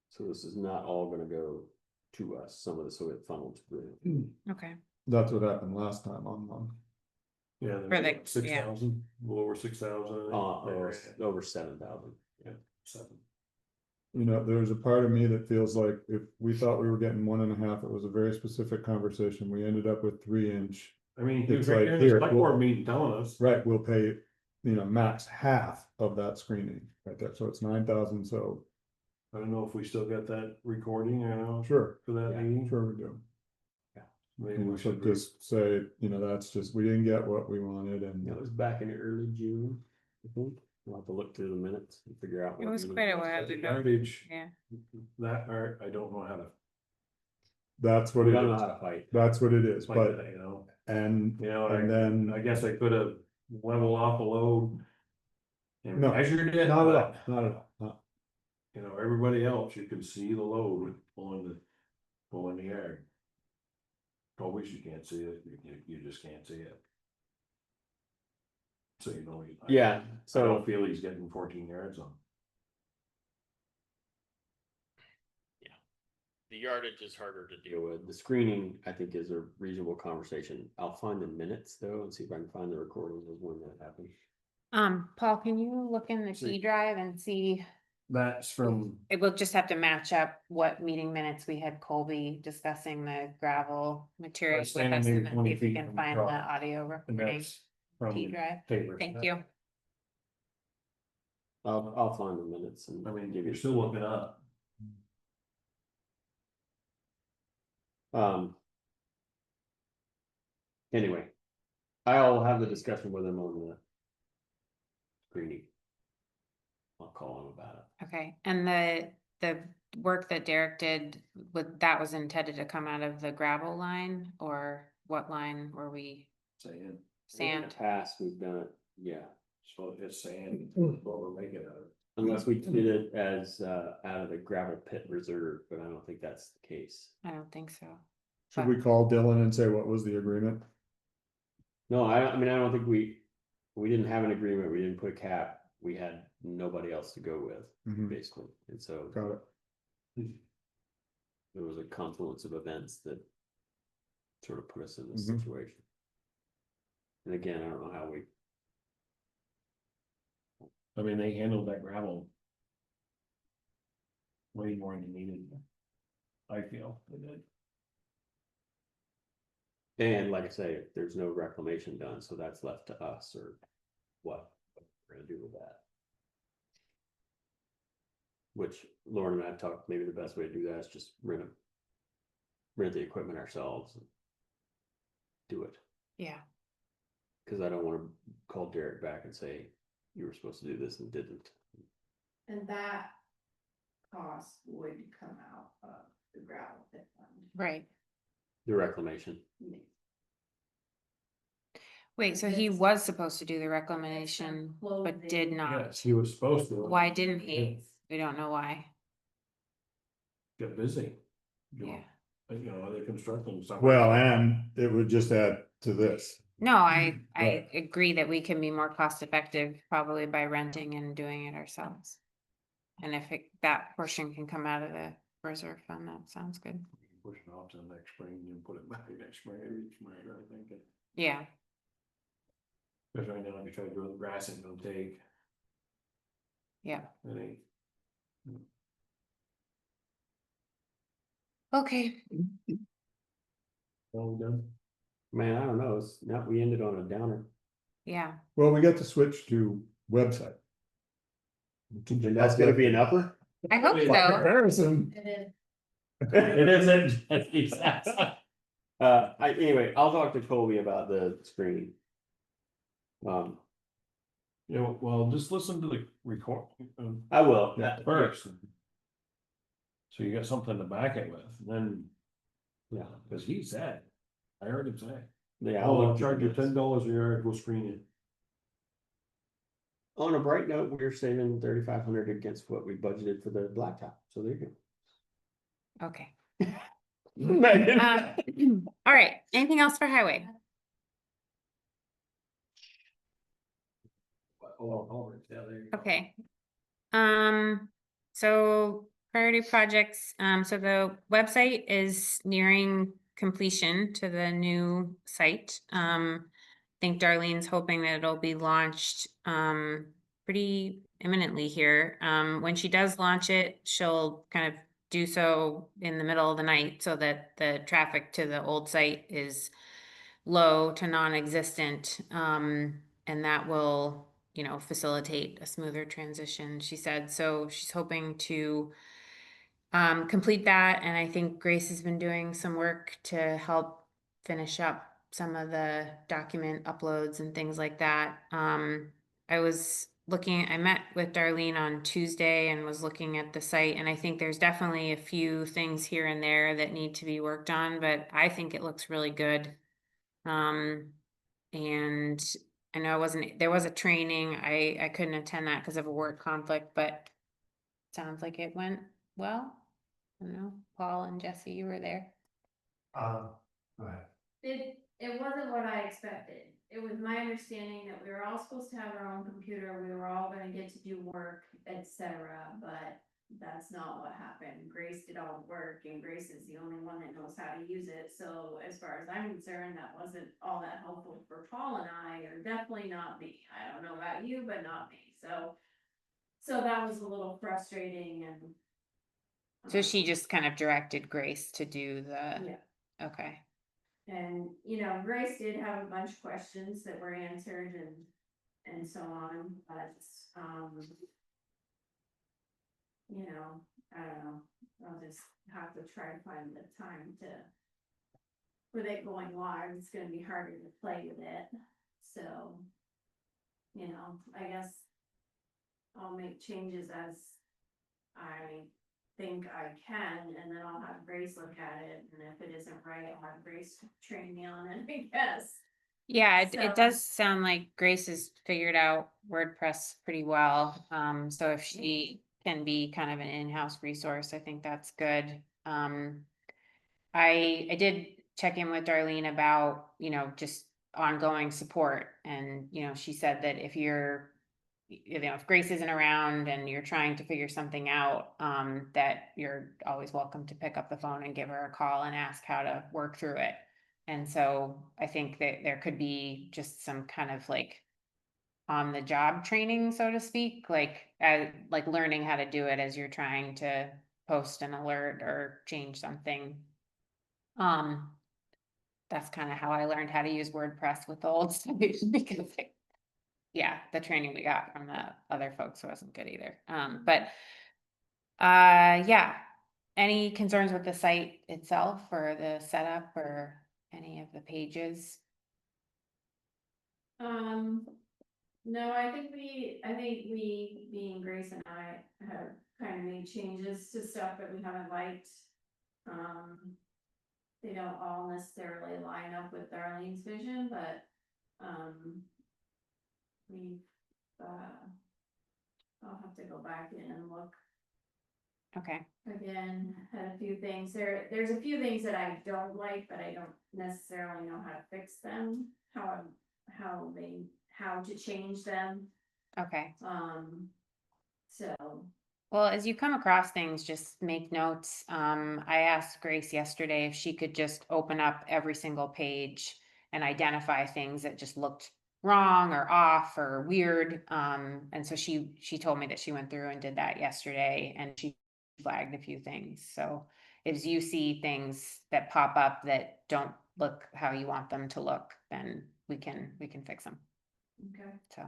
So this is not all gonna go to us. Some of this will get funneled to grant. Okay. That's what happened last time on one. Yeah, For the- 6,000, a little over 6,000. Over 7,000. Yeah, 7. You know, there's a part of me that feels like if we thought we were getting 1.5, it was a very specific conversation. We ended up with 3-inch. I mean, he was It's right like, there in the here, select we'll- board meeting telling us. Right, we'll pay, max half of that screening right there. So it's 9,000. So I don't know if we still got that recording or not sure, for that Yeah, meeting. sure we do. Maybe we So should just say, that's just, we didn't get what we wanted That and was back in early June, I think. We'll have to look through the minutes and figure out. It what was meeting- quite a while The ago. Yardage, Yeah, that part, I don't know how to That's what We it don't know is. how to fight. That's what it is, fight but, that, you know? and, You know, and I then, guess I could have leveled off a load. And No, measured it, not at all, but, not at all. not- you know, everybody else, you can see the load pulling the yard. Always you can't see it, you just can't see it. So you know. Yeah, I so, don't feel he's getting 14 yards on. the yardage is harder to deal with. The screening, I think, is a reasonable conversation. I'll find the minutes though and see if I can find the recordings of when that happened. Paul, can you look in the See. T drive and see? That's from, It will just have to match up what meeting minutes we had Colby discussing the gravel materials with standing us, maybe and then 20 see if we feet can from the find the truck. audio and recording. that's from T drive, Tabor. thank you. I'll find the minutes and I mean, give you're you. still looking up. Anyway, I'll have the discussion with him on the screening. I'll call him about it. Okay, and the work that Derek did, that was intended to come out of the gravel line, or what line were we, Saying, In the sand? past, we've done it, yeah, so it's sand, what we're making of it. unless we did it as out of the gravel pit reserve, but I don't think that's the case. I don't think so. Should we call Dylan and say what was the agreement? No, I mean, I don't think we didn't have an agreement, we didn't put a cap, we had nobody else to go with, Mhm, basically, and so got it. there was a confluence of events that sort of put us in this Mhm. situation. And again, I don't know how we, I mean, they handled that gravel. Way more than needed. I feel they did. and like I say, there's no reclamation done, so that's left to us, or what we're gonna do with that. Which Lauren and I talked, maybe the best way to do that is just rent the equipment ourselves. And do it, Yeah, cause I don't wanna call Derek back and say, you were supposed to do this and didn't. And that cost would come out of the gravel pit fund. right. The reclamation, Wait, so he was supposed to do the reclamation, but did not. Yes, he was supposed to. Why didn't he? We don't know why. Get busy. You Yeah. know, you know, they're constructing something. Well, and it would just add to this. No, I Right. agree that we can be more cost effective probably by renting and doing it ourselves. And if that portion can come out of the reserve fund, that sounds good. Push it off to the next spring and put it back next spring, each spring, I think. Yeah, Cause right now, if you try to grow the grass, it's gonna take. yeah. Any, Okay, all done. man, I don't know, it's not, we ended on a downer. yeah. Well, we got to switch to website. And that's gonna be an upper? I hope Wait, so. Comparison. It is. It isn't. Anyway, I'll talk to Colby about the screening. You know, well, just listen to the record. I will. First. So you got something to back it with, then, Yeah, cause he said, I heard him say, yeah. I'll charge you $10 a yard, we'll screen it. On a bright note, we're saving 3,500 against what we budgeted for the blacktop, so there you go. Okay. Megan. All right, anything else for highway? Oh, yeah, there you go. Okay. So priority projects, so the website is nearing completion to the new site. I think Darlene's hoping that it'll be launched, pretty imminently here. When she does launch it, she'll kind of do so in the middle of the night so that the traffic to the old site is low to non-existent. And that will, you know, facilitate a smoother transition, she said. So she's hoping to complete that. And I think Grace has been doing some work to help finish up some of the document uploads and things like that. I was I met with Darlene on Tuesday and was looking at the site, and I think there's definitely a few things here and there that need to be worked on, but I think it looks really good. And I know there was a training, I couldn't attend that because of a work conflict, but sounds like it went well. I don't know, Paul and Jesse, you were there. Go ahead. It wasn't what I expected. It was my understanding that we were all supposed to have our own computer, we were all gonna get to do work, etc., but that's not what happened. Grace did all the work, and Grace is the only one that knows how to use it, so as far as I'm concerned, that wasn't all that helpful for Paul and I, or definitely not me. I don't know about you, but not me, so that was a little frustrating and. So she just kind of directed Grace to do the, Yeah. okay, And, you know, Grace did have a bunch of questions that were answered and so on, but, you know, I don't know, I'll just have to try to find the time to. With it going live, it's gonna be harder to play with it, so. You know, I guess. I'll make changes as I think I can, and then I'll have Grace look at it, and if it isn't right, I'll have Grace train me on it, I guess. yeah, it So- does sound like Grace has figured out WordPress pretty well, so if she can be kind of an in-house resource, I think that's good. I did check in with Darlene about, you know, just ongoing support, and, you know, she said that if Grace isn't around and you're trying to figure something out, that you're always welcome to pick up the phone and give her a call and ask how to work through it. And so I think that there could be just some kind of like on the job training, so to speak, like learning how to do it as you're trying to post an alert or change something. That's kind of how I learned how to use WordPress with the old stuff because yeah, the training we got from the other folks wasn't good either. Yeah. Any concerns with the site itself or the setup or any of the pages? No, I think we, being Grace and I, have kind of made changes to stuff that we haven't liked. They don't all necessarily line up with Darlene's vision, but, we've, I'll have to go back in and look Okay, again at a few things. There's a few things that I don't like, but I don't necessarily know how to fix them, how to change them. okay. So, Well, as you come across things, just make notes. I asked Grace yesterday if she could just open up every single page and identify things that just looked wrong or off or weird. And so she told me that she went through and did that yesterday and she flagged a few things. So if you see things that pop up that don't look how you want them to look, then we can fix them. okay. So,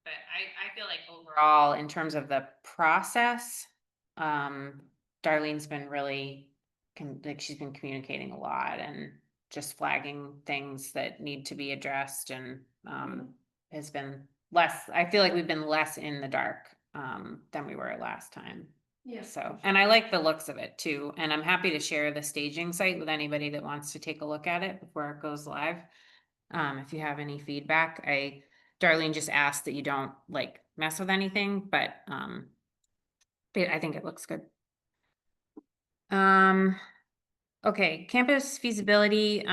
but I feel like overall, in terms of the process, Darlene's been really, she's been communicating a lot and just flagging things that need to be addressed and, has been less, I feel like we've been less in the dark, than we were last time. Yeah. So, and I like the looks of it too, and I'm happy to share the staging site with anybody that wants to take a look at it before it goes live. If you have any feedback, Darlene just asked that you don't like mess with anything, but I think it looks good. Okay, campus feasibility.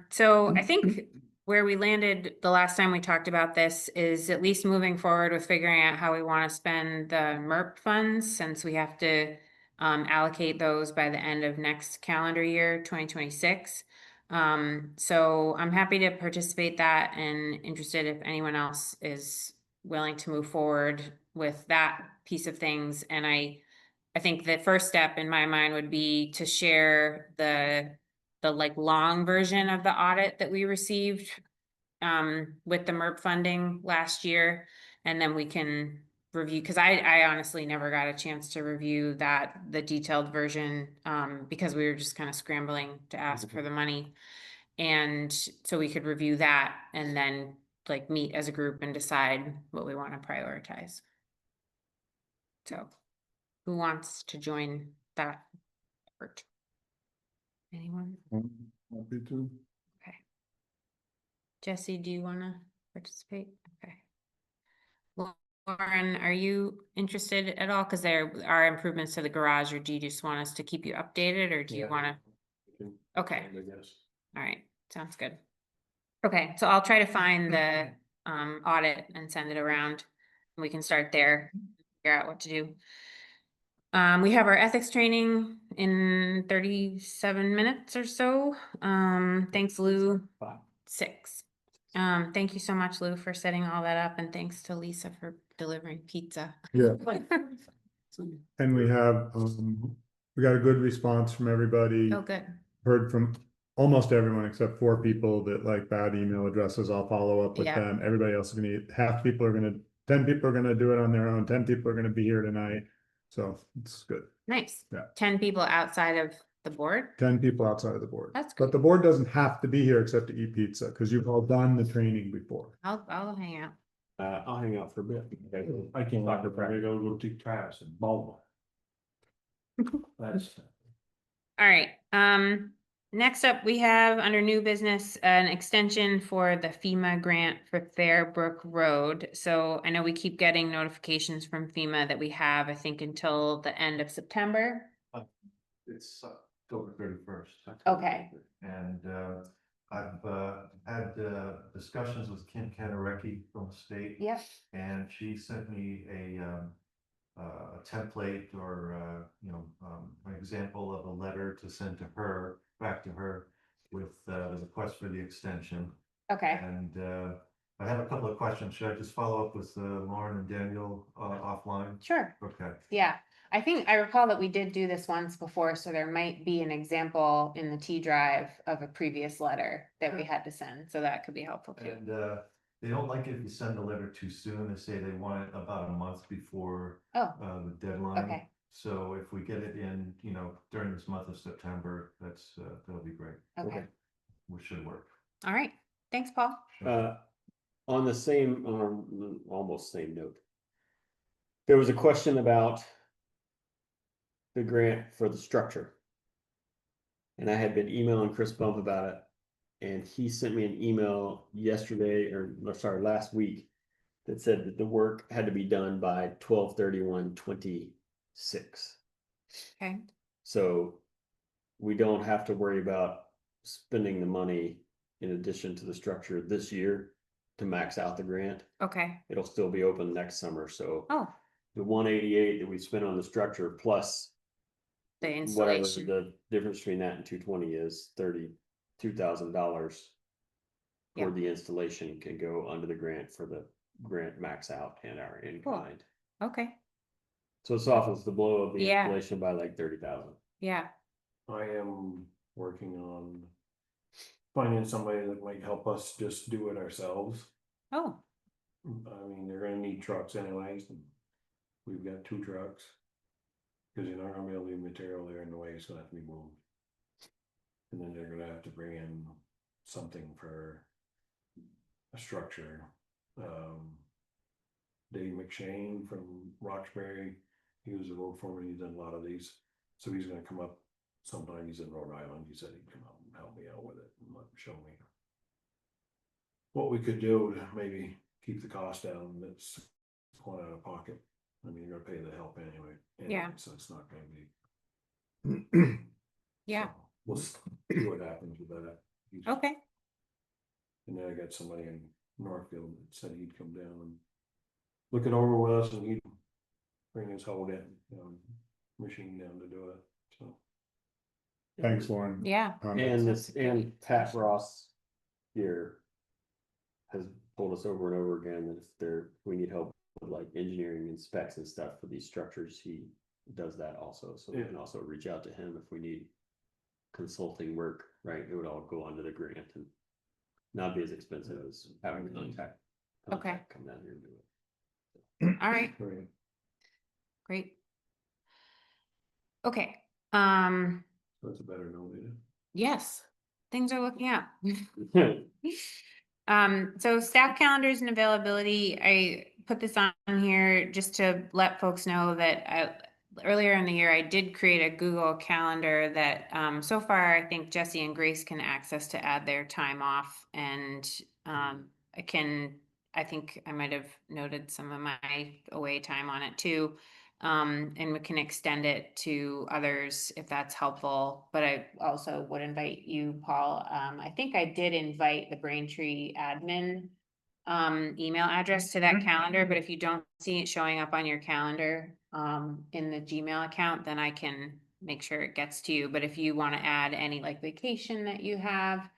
So I think where we landed the last time we talked about this is at least moving forward with figuring out how we want to spend the MERP funds, since we have to allocate those by the end of next calendar year, 2026. So I'm happy to participate that and interested if anyone else is willing to move forward with that piece of things. And I think the first step in my mind would be to share the like long version of the audit that we received with the MERP funding last year, and then we can review, because I honestly never got a chance to review the detailed version because we were just kind of scrambling to ask for the money. And so we could review that and then like meet as a group and decide what we want to prioritize. So who wants to join that effort? Anyone? Happy to. Okay. Jesse, do you want to participate? Okay. Lauren, are you interested at all? Because there are improvements to the garage, or do you just want us to keep you updated, or do you Yeah. want to? Okay. I guess. All right, sounds good. Okay, so I'll try to find the audit and send it around. We can start there, figure out what to do. We have our ethics training in 37 minutes or so. Thanks, Lou. 6. Thank you so much, Lou, for setting all that up, and thanks to Lisa for delivering pizza. Yeah. And we have, we got a good response from everybody. Oh, good. Heard from almost everyone except 4 people that like bad email addresses. I'll follow up with Yeah. them. Everybody else is gonna, half people are gonna, 10 people are gonna do it on their own, 10 people are gonna be here tonight. So it's good. Nice. Yeah. 10 people outside of the board. 10 people outside of the board. That's But great. the board doesn't have to be here except to eat pizza, because you've all done the training before. I'll hang out. I'll hang out for a bit. I can, Dr. I'm gonna go take trash and Baltimore. That's. All right, next up, we have under new business, an extension for the FEMA grant for Fairbrook Road. So I know we keep getting notifications from FEMA that we have, I think, until the end of September. It's October 31st. Okay. And I've had discussions with Kim Kanarecki from the state. Yep. And she sent me a template or an example of a letter to send to her, back to her, with the request for the extension. Okay. And I have a couple of questions. Should I just follow up with Lauren and Daniel offline? Sure. Okay. Yeah, I think I recall that we did do this once before, so there might be an example in the T drive of a previous letter that we had to send, so that could be helpful too. And they don't like it if you send a letter too soon. They say they want it about a month before Oh, the deadline. okay. So if we get it in, during this month of September, that'll be great. Okay. We should work. All right. Thanks, Paul. On the same, almost same note. There was a question about the grant for the structure. And I had been emailing Chris Bump about it. And he sent me an email yesterday, last week, that said that the work had to be done by 12/31/26. Okay. So we don't have to worry about spending the money in addition to the structure this year to max out the grant. Okay. It'll still be open next summer, so Oh, the 188 that we spent on the structure plus the whatever installation. the difference between that and 220 is $32,000 Yeah. for the installation can go under the grant for the grant max out and our in Cool. kind. Okay. So it softens the blow of the Yeah. installation by like 30,000. Yeah. I am working on finding somebody that might help us just do it ourselves. Oh, I mean, they're gonna need trucks anyways, and we've got 2 trucks. Cause you're not gonna be able to leave material there in the way, it's gonna have to be moved. And then they're gonna have to bring in something for a structure. Dave McShane from Roxbury, he was a road foreman, he's done a lot of these, so he's gonna come up sometime. He's in Rhode Island, he said he'd come out and help me out with it and show me what we could do to maybe keep the cost down. That's going out of pocket. I mean, you're gonna pay the help anyway. Yeah. So it's not gonna be. yeah. So we'll see what happens with that. Okay. And then I got somebody in Northfield that said he'd come down and look it over with us, and he'd bring his whole machine down to do it, so. Thanks, Lauren. Yeah. And this, and Pat Ross here has told us over and over again that if we need help with like engineering and specs and stuff for these structures, he does that also. So we can also reach out to him if we need consulting work, right? It would all go under the grant and not be as expensive as having a contact Okay. come down here and do it. All right. Right. Great. Okay. That's a better note, isn't it? Yes. things are looking up. So staff calendars and availability, I put this on here just to let folks know that earlier in the year, I did create a Google Calendar that, so far, I think Jesse and Grace can access to add their time off, and, I think I might have noted some of my away time on it too. And we can extend it to others if that's helpful, but I also would invite you, Paul. I think I did invite the Braintree admin email address to that calendar, but if you don't see it showing up on your calendar in the Gmail account, then I can make sure it gets to you. But if you want to add any like vacation that you have,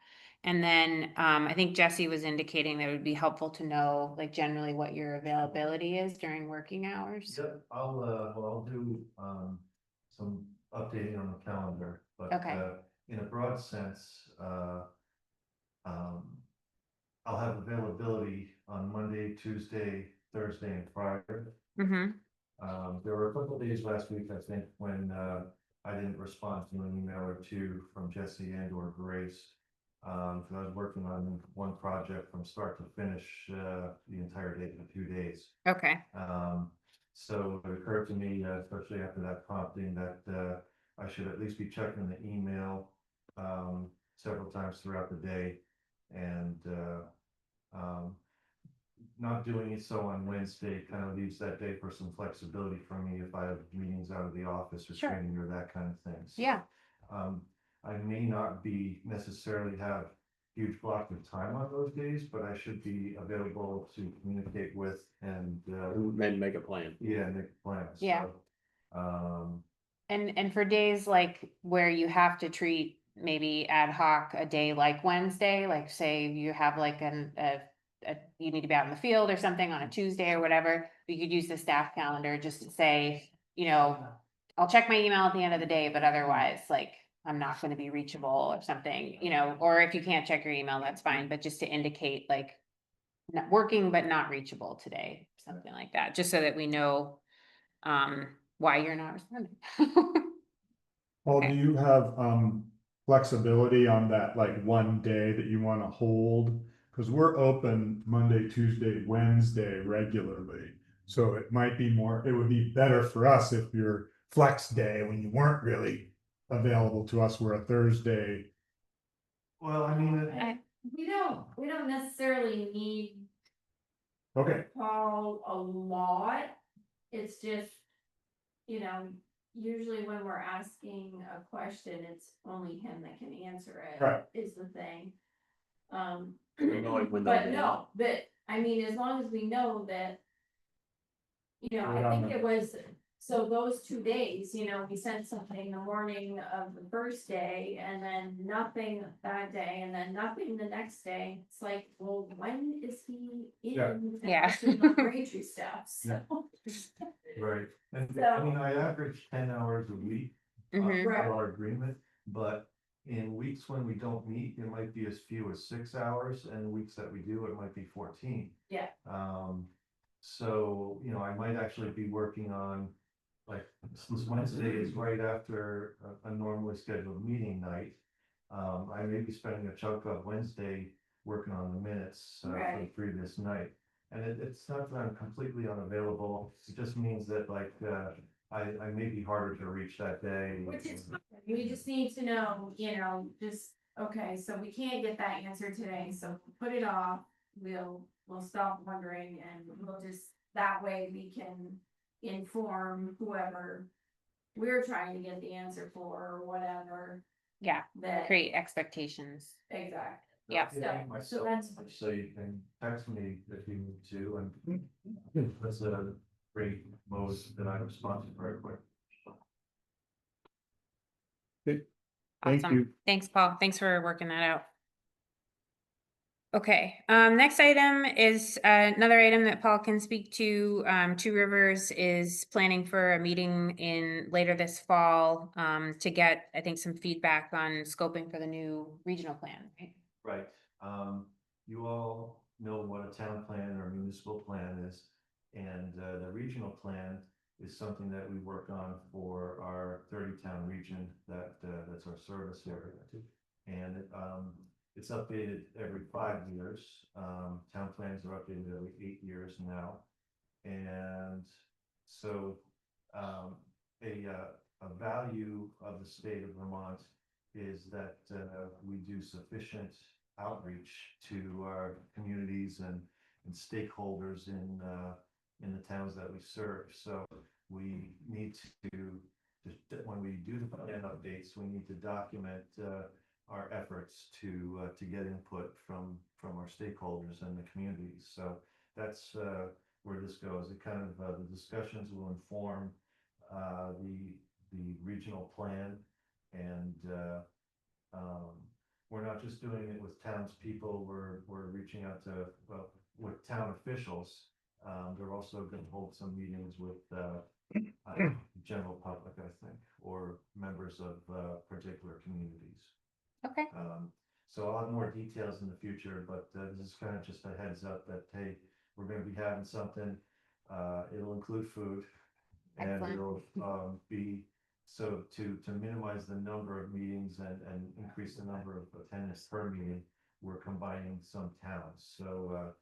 and then I think Jesse was indicating that it would be helpful to know like generally what your availability is during working hours. Yep, I'll do, some updating on the calendar, but, Okay. In a broad sense, I'll have availability on Monday, Tuesday, Thursday, and Friday. Mm-hmm. There were a couple of days last week, I think, when, I didn't respond to an email or two from Jesse and or Grace. Cause I was working on one project from start to finish, the entire day for 2 days. Okay. So it occurred to me, especially after that prompting, that I should at least be checking the email several times throughout the day, and not doing it so on Wednesday kind of leaves that day for some flexibility for me if I have meetings out of the office or Sure. training or that kind of thing. So, Yeah. I may not be necessarily have huge block of time on those days, but I should be available to communicate with and make a plan. yeah, make plans. Yeah. So, And for days like where you have to treat maybe ad hoc a day like Wednesday, like say you have like you need to be out in the field or something on a Tuesday or whatever, we could use the staff calendar just to say, I'll check my email at the end of the day, but otherwise, like, I'm not gonna be reachable or something, or if you can't check your email, that's fine, but just to indicate like not working but not reachable today, something like that, just so that we know why you're not responding. Paul, do Okay. you have flexibility on that, like one day that you want to hold? Because we're open Monday, Tuesday, Wednesday regularly. So it might be it would be better for us if your flex day, when you weren't really available to us, were a Thursday. well, I mean, We don't necessarily need Okay, Paul a lot. It's just, usually when we're asking a question, it's only him that can answer it. Right. Is the thing. Knowing when But they'll be- no, but I mean, as long as we know that. I think it was, so those 2 days, we sent something the morning of the first day and then nothing that day and then nothing the next day. It's like, well, when is he Yeah. in? Yeah. Braintree stuff, so. right, and So- I mean, I average 10 hours a week. Mhm. Right. For our agreement, but in weeks when we don't meet, it might be as few as 6 hours, and weeks that we do, it might be 14. Yeah. So, I might actually be working on, like, since Wednesday is right after a normally scheduled meeting night. I may be spending a chunk of Wednesday working on the minutes for the Right. previous night. And it's not that I'm completely unavailable, it just means that like, I may be harder to reach that day. Which is fine. We just need to know, okay, so we can't get that answer today, so put it off. We'll stop wondering and we'll just, that way we can inform whoever we're trying to get the answer for or whatever. Yeah, That, create expectations. exactly. Yeah. Yeah, So myself, that's- so you can text me if you need to, and that's a great mode that I respond to very quick. thank Awesome. you. Thanks, Paul. Thanks for working that out. Okay, next item is another item that Paul can speak to. Two Rivers is planning for a meeting later this fall to get, I think, some feedback on scoping for the new regional plan. Right? Right, you all know what a town plan or municipal plan is, and the regional plan is something that we work on for our 30-town region that's our service area. And it's updated every 5 years. Town plans are updated every 8 years now. And so a value of the state of Vermont is that we do sufficient outreach to our communities and stakeholders in the towns that we serve. So we need to, when we do the plan updates, we need to document our efforts to get input from our stakeholders and the communities. So that's where this goes. It kind of the discussions will inform the regional plan, and we're not just doing it with townspeople. We're reaching out to with town officials. They're also going to hold some meetings with general public, I think, or members of particular communities. Okay. So I'll have more details in the future, but this is kind of just a heads up that, hey, we're going to be having something. It'll include food, and Excellent. it'll be so to minimize the number of meetings and increase the number of attendance per meeting. We're combining some towns. So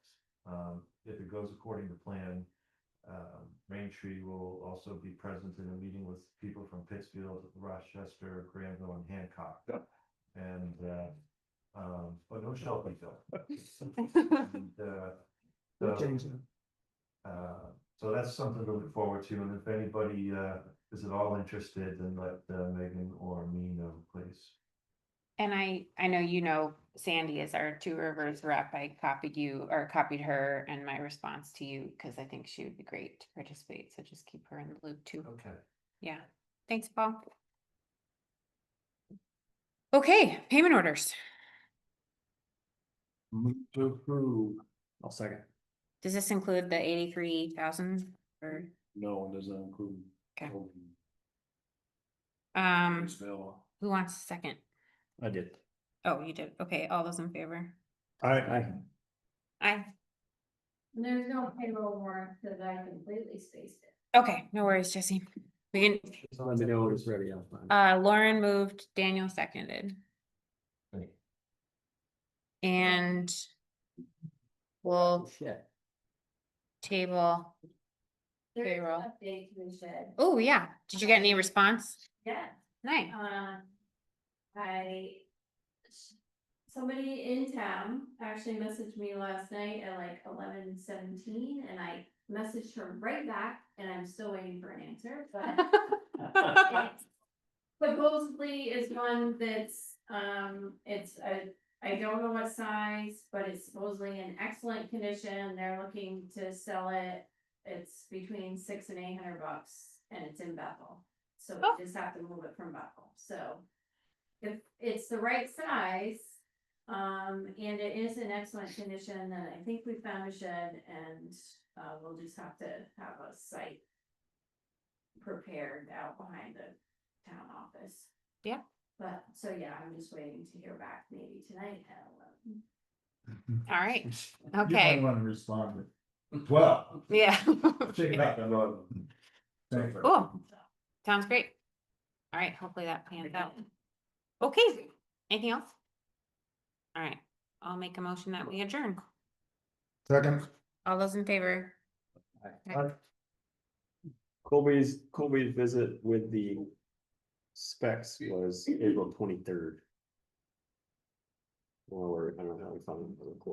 if it goes according to plan, Braintree will also be present in a meeting with people from Pittsfield, Rochester, Granville, and Hancock. And but no Shelbyville. So that's something to look forward to. And if anybody is at all interested, then let Megan or me know, please. And I know, Sandy is our Two Rivers rep. I copied her and my response to you, because I think she would be great to participate. So just keep her in the loop too. Okay. Yeah. Thanks, Paul. Okay, payment orders. Move to approve. I'll second. Does this include the 83,000 or? No, it doesn't include. Okay. Um. Who wants a second? I did. Oh, you did. Okay, all those in favor? I, Aye. And there's no payroll warrant because I completely spaced it. Okay, no worries, Jesse. We can, Just let me know when it's ready. I'll find. Lauren moved, Daniel seconded. Right. And we'll Shit. table. There's an Payroll. update to the shed. Oh, yeah. Did you get any response? Yeah. Nice. Somebody in town actually messaged me last night at like 11:17, and I messaged her right back, and I'm still waiting for an answer, but supposedly is one that's, I don't know what size, but it's supposedly in excellent condition. They're looking to sell it. It's between $600 and $800, and it's in Bethel. So we just have to move it from Bethel. So if it's the right size, and it is in excellent condition, then I think we found a shed, and we'll just have to have a site prepared out behind the town office. Yeah. But, so yeah, I'm just waiting to hear back maybe tonight at 11. All right. you Okay. might want to respond. Well, Yeah. check it out. Thanks. Cool. Sounds great. All right, hopefully that pans out. Okay, anything else? All right, I'll make a motion that we adjourn. Second. All those in favor? Aye. Colby's visit with the specs was April 23rd. Or I don't know how we found it.